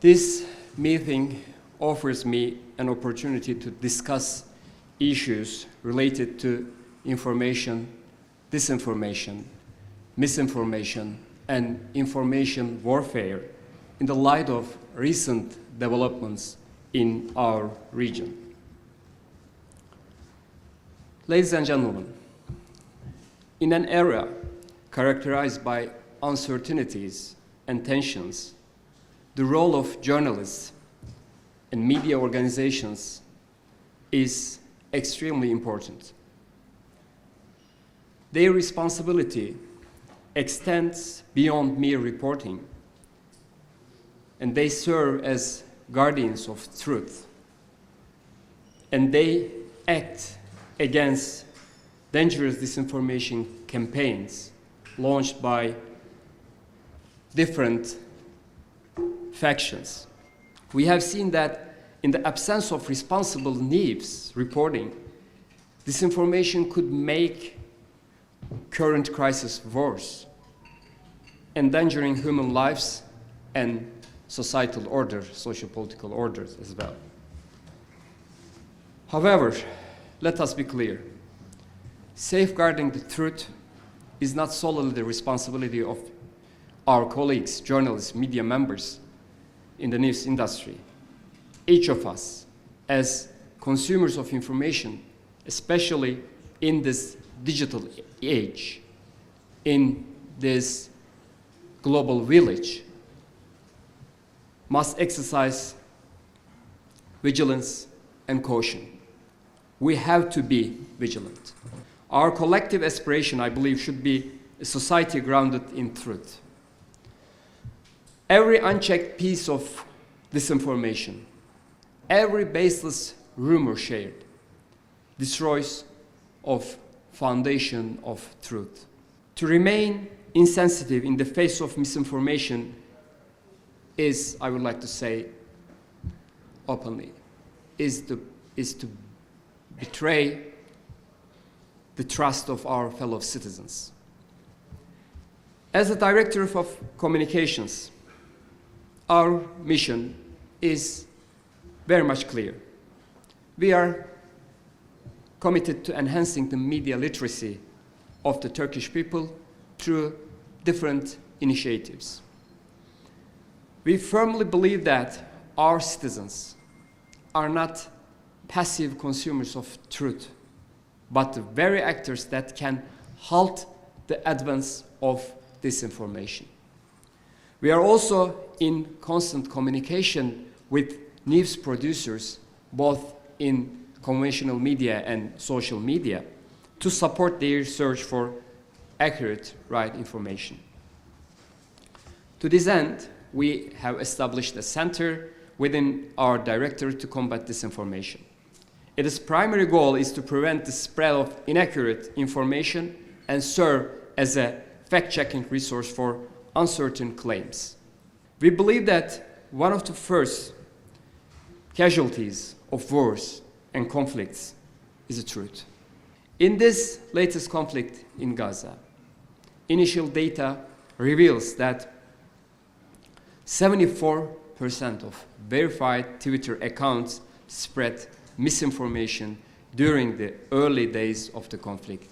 This meeting offers me an opportunity to discuss issues related to information, disinformation, misinformation, and information warfare in the light of recent developments in our region. Ladies and gentlemen, in an era characterized by uncertainties and tensions, the role of journalists and media organizations is extremely important. Their responsibility extends beyond mere reporting, and they serve as guardians of truth, and they act against dangerous disinformation campaigns launched by different factions. We have seen that in the absence of responsible news reporting, disinformation could make current crisis worse, endangering human lives and societal order, socio-political orders as well. However, let us be clear. Safeguarding the truth is not solely the responsibility of our colleagues, journalists, media members in the news industry. Each of us, as consumers of information, especially in this digital age, in this global village, must exercise vigilance and caution. We have to be vigilant. Our collective aspiration, I believe, should be a society grounded in truth. Every unchecked piece of disinformation, every baseless rumor shared, destroys of foundation of truth. To remain insensitive in the face of misinformation is, I would like to say openly, is to betray the trust of our fellow citizens. As a director of communications, our mission is very much clear. We are committed to enhancing the media literacy of the Turkish people through different initiatives. We firmly believe that our citizens are not passive consumers of truth, but the very actors that can halt the advance of disinformation. We are also in constant communication with news producers, both in conventional media and social media, to support their search for accurate, right information. To this end, we have established a center within our directorate to combat disinformation. Its primary goal is to prevent the spread of inaccurate information and serve as a fact-checking resource for uncertain claims. We believe that one of the first casualties of wars and conflicts is the truth. In this latest conflict in Gaza, initial data reveals that 74% of verified Twitter accounts spread misinformation during the early days of the conflict.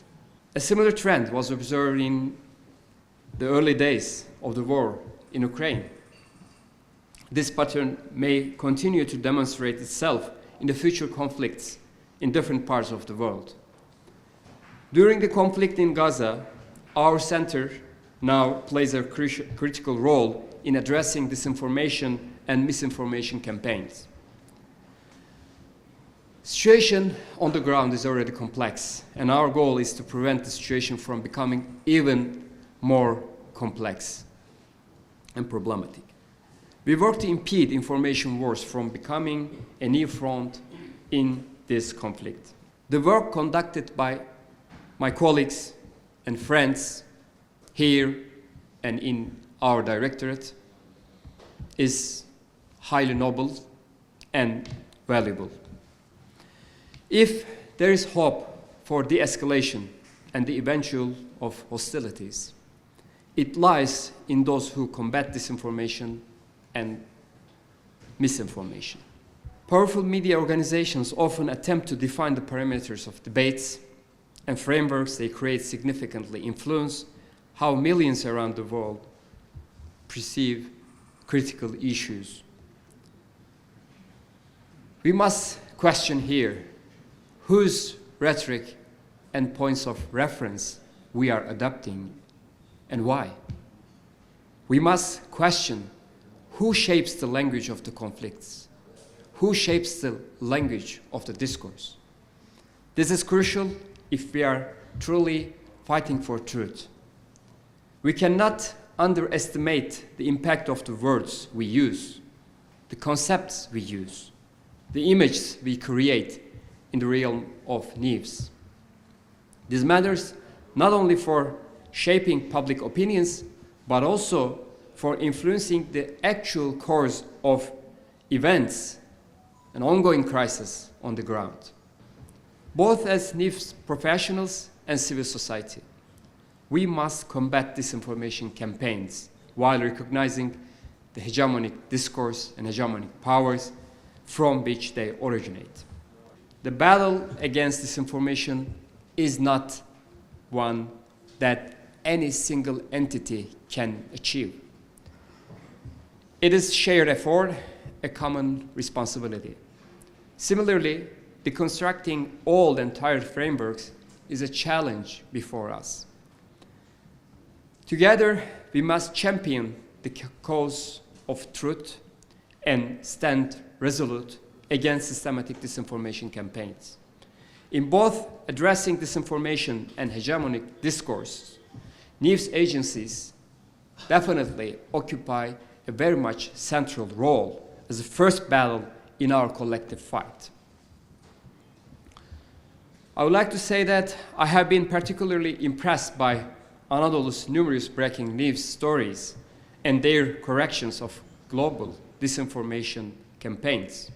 A similar trend was observed in the early days of the war in Ukraine. This pattern may continue to demonstrate itself in the future conflicts in different parts of the world. During the conflict in Gaza, our center now plays a critical role in addressing disinformation and misinformation campaigns. The situation on the ground is already complex, and our goal is to prevent the situation from becoming even more complex and problematic. We work to impede information wars from becoming a new front in this conflict. The work conducted by my colleagues and friends here and in our directorate is highly noble and valuable. If there is hope for de-escalation and the eventual of hostilities, it lies in those who combat disinformation and misinformation. Powerful media organizations often attempt to define the parameters of debates, and frameworks they create significantly influence how millions around the world perceive critical issues. We must question here whose rhetoric and points of reference we are adopting and why. We must question who shapes the language of the conflicts, who shapes the language of the discourse. This is crucial if we are truly fighting for truth. We cannot underestimate the impact of the words we use, the concepts we use, the images we create in the realm of news. This matters not only for shaping public opinions, but also for influencing the actual course of events and ongoing crisis on the ground. Both as news professionals and civil society, we must combat disinformation campaigns while recognizing the hegemonic discourse and hegemonic powers from which they originate. The battle against disinformation is not one that any single entity can achieve. It is shared effort, a common responsibility. Similarly, deconstructing old and tired frameworks is a challenge before us. Together, we must champion the cause of truth and stand resolute against systematic disinformation campaigns. In both addressing disinformation and hegemonic discourse, news agencies definitely occupy a very much central role as the first battle in our collective fight. I would like to say that I have been particularly impressed by Anadolu's numerous breaking news stories and their corrections of global disinformation campaigns.